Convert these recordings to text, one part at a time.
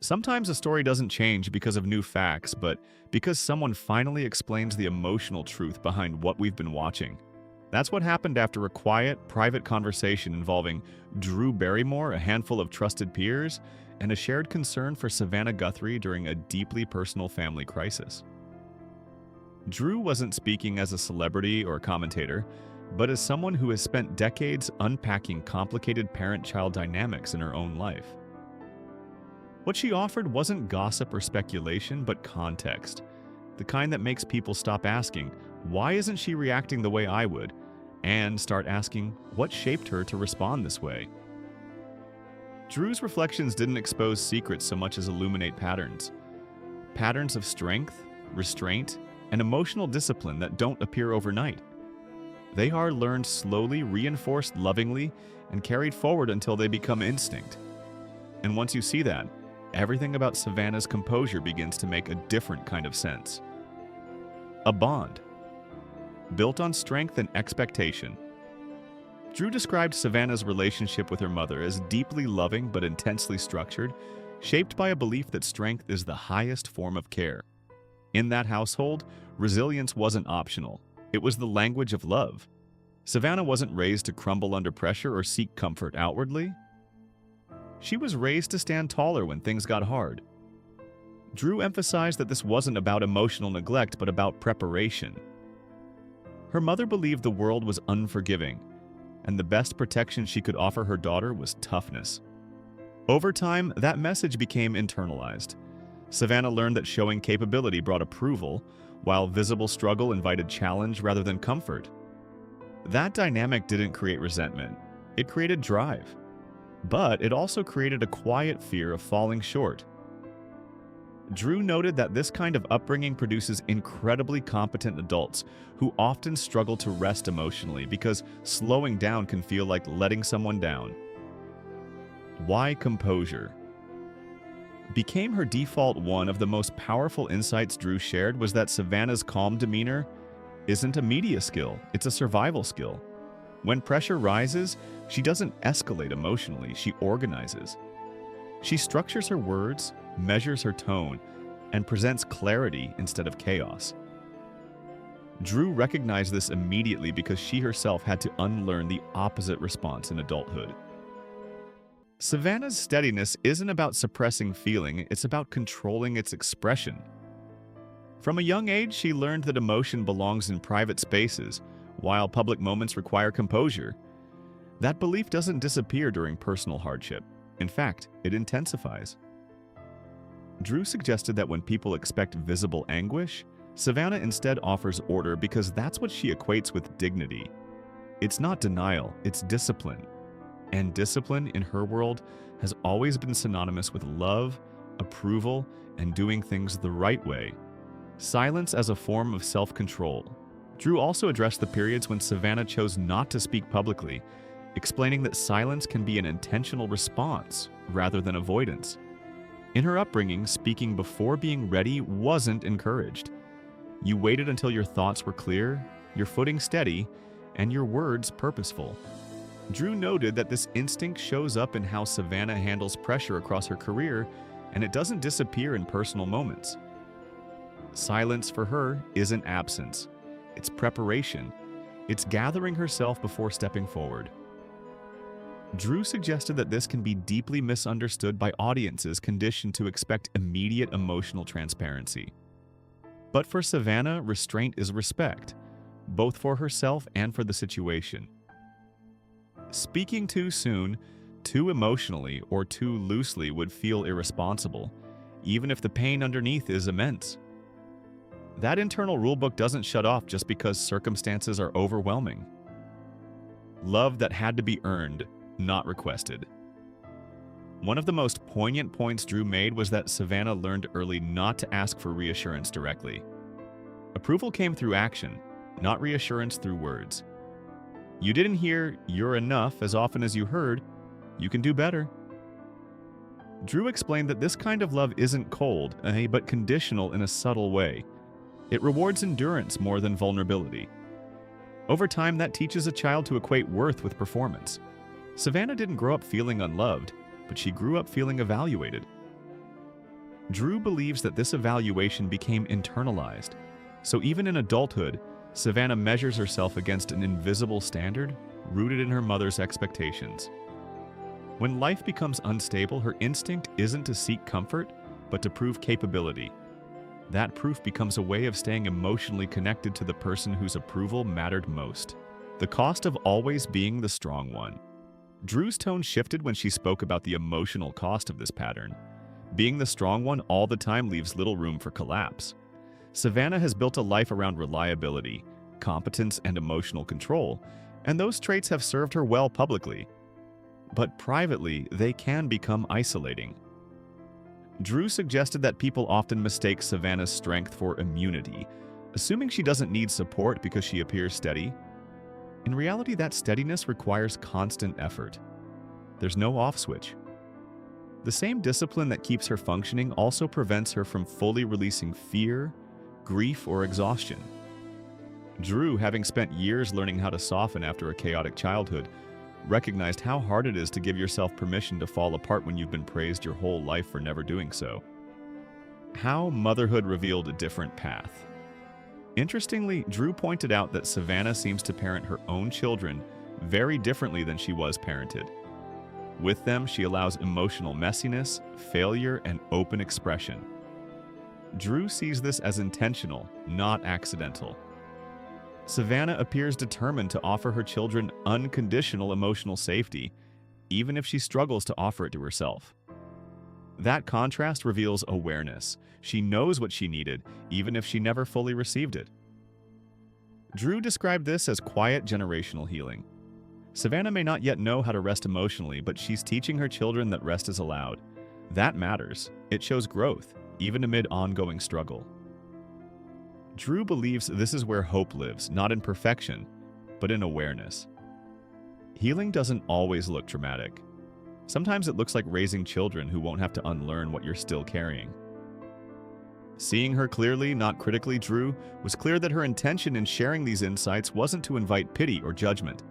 Sometimes a story doesn't change because of new facts, but because someone finally explains the emotional truth behind what we've been watching. That's what happened after a quiet, private conversation involving Drew Barrymore, a handful of trusted peers, and a shared concern for Savannah Guthrie during a deeply personal family crisis. Drew wasn't speaking as a celebrity or commentator, but as someone who has spent decades unpacking complicated parent-child dynamics in her own life. What she offered wasn't gossip or speculation, but context. The kind that makes people stop asking, why isn't she reacting the way I would? And start asking, what shaped her to respond this way? Drew's reflections didn't expose secrets so much as illuminate patterns. Patterns of strength, restraint, and emotional discipline that don't appear overnight. They are learned slowly, reinforced lovingly, and carried forward until they become instinct. And once you see that, everything about Savannah's composure begins to make a different kind of sense. A bond, built on strength and expectation. Drew described Savannah's relationship with her mother as deeply loving but intensely structured, shaped by a belief that strength is the highest form of care. In that household, resilience wasn't optional. It was the language of love. Savannah wasn't raised to crumble under pressure or seek comfort outwardly. She was raised to stand taller when things got hard. Drew emphasized that this wasn't about emotional neglect, but about preparation. Her mother believed the world was unforgiving, and the best protection she could offer her daughter was toughness. Over time, that message became internalized. Savannah learned that showing capability brought approval, while visible struggle invited challenge rather than comfort. That dynamic didn't create resentment. It created drive. But it also created a quiet fear of falling short. Drew noted that this kind of upbringing produces incredibly competent adults who often struggle to rest emotionally because slowing down can feel like letting someone down. Why composure became her default. One of the most powerful insights Drew shared was that Savannah's calm demeanor isn't a media skill, it's a survival skill. When pressure rises, she doesn't escalate emotionally, she organizes. She structures her words, measures her tone, and presents clarity instead of chaos. Drew recognized this immediately because she herself had to unlearn the opposite response in adulthood. Savannah's steadiness isn't about suppressing feeling, it's about controlling its expression. From a young age, she learned that emotion belongs in private spaces, while public moments require composure. That belief doesn't disappear during personal hardship. In fact, it intensifies. Drew suggested that when people expect visible anguish, Savannah instead offers order because that's what she equates with dignity. It's not denial, it's discipline. And discipline, in her world, has always been synonymous with love, approval, and doing things the right way. Silence as a form of self-control. Drew also addressed the periods when Savannah chose not to speak publicly, explaining that silence can be an intentional response rather than avoidance. In her upbringing, speaking before being ready wasn't encouraged. You waited until your thoughts were clear, your footing steady, and your words purposeful. Drew noted that this instinct shows up in how Savannah handles pressure across her career, and it doesn't disappear in personal moments. Silence for her isn't absence. It's preparation. It's gathering herself before stepping forward. Drew suggested that this can be deeply misunderstood by audiences conditioned to expect immediate emotional transparency. But for Savannah, restraint is respect, both for herself and for the situation. Speaking too soon, too emotionally, or too loosely would feel irresponsible, even if the pain underneath is immense. That internal rulebook doesn't shut off just because circumstances are overwhelming. Love that had to be earned, not requested. One of the most poignant points Drew made was that Savannah learned early not to ask for reassurance directly. Approval came through action, not reassurance through words. You didn't hear "you're enough" as often as you heard "you can do better." Drew explained that this kind of love isn't cold, but conditional in a subtle way. It rewards endurance more than vulnerability. Over time, that teaches a child to equate worth with performance. Savannah didn't grow up feeling unloved, but she grew up feeling evaluated. Drew believes that this evaluation became internalized. So even in adulthood, Savannah measures herself against an invisible standard rooted in her mother's expectations. When life becomes unstable, her instinct isn't to seek comfort, but to prove capability. That proof becomes a way of staying emotionally connected to the person whose approval mattered most. The cost of always being the strong one. Drew's tone shifted when she spoke about the emotional cost of this pattern. Being the strong one all the time leaves little room for collapse. Savannah has built a life around reliability, competence, and emotional control, and those traits have served her well publicly. But privately, they can become isolating. Drew suggested that people often mistake Savannah's strength for immunity, assuming she doesn't need support because she appears steady. In reality, that steadiness requires constant effort. There's no off switch. The same discipline that keeps her functioning also prevents her from fully releasing fear, grief, or exhaustion. Drew, having spent years learning how to soften after a chaotic childhood, recognized how hard it is to give yourself permission to fall apart when you've been praised your whole life for never doing so. How motherhood revealed a different path. Interestingly, Drew pointed out that Savannah seems to parent her own children very differently than she was parented. With them, she allows emotional messiness, failure, and open expression. Drew sees this as intentional, not accidental. Savannah appears determined to offer her children unconditional emotional safety, even if she struggles to offer it to herself. That contrast reveals awareness. She knows what she needed, even if she never fully received it. Drew described this as quiet generational healing. Savannah may not yet know how to rest emotionally, but she's teaching her children that rest is allowed. That matters. It shows growth, even amid ongoing struggle. Drew believes this is where hope lives, not in perfection, but in awareness. Healing doesn't always look dramatic. Sometimes it looks like raising children who won't have to unlearn what you're still carrying. Seeing her clearly, not critically, Drew was clear that her intention in sharing these insights wasn't to invite pity or judgment.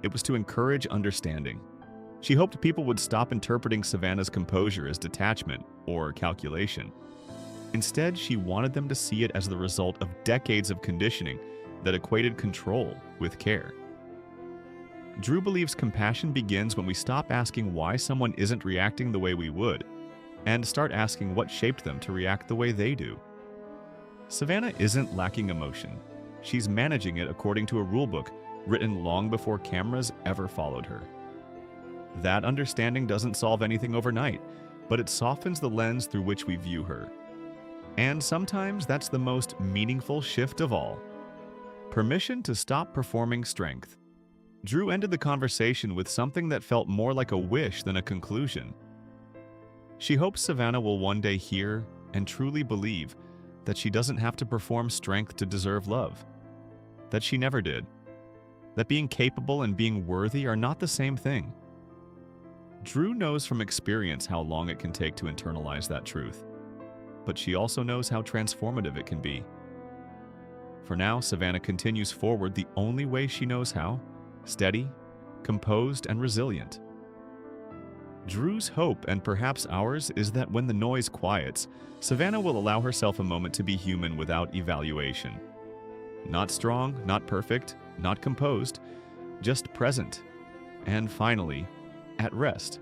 It was to encourage understanding. She hoped people would stop interpreting Savannah's composure as detachment or calculation. Instead, she wanted them to see it as the result of decades of conditioning that equated control with care. Drew believes compassion begins when we stop asking why someone isn't reacting the way we would, and start asking what shaped them to react the way they do. Savannah isn't lacking emotion. She's managing it according to a rulebook written long before cameras ever followed her. That understanding doesn't solve anything overnight, but it softens the lens through which we view her. And sometimes that's the most meaningful shift of all. Permission to stop performing strength. Drew ended the conversation with something that felt more like a wish than a conclusion. She hopes Savannah will one day hear and truly believe that she doesn't have to perform strength to deserve love. That she never did. That being capable and being worthy are not the same thing. Drew knows from experience how long it can take to internalize that truth. But she also knows how transformative it can be. For now, Savannah continues forward the only way she knows how, steady, composed, and resilient. Drew's hope, and perhaps ours, is that when the noise quiets, Savannah will allow herself a moment to be human without evaluation. Not strong, not perfect, not composed, just present, and finally, at rest.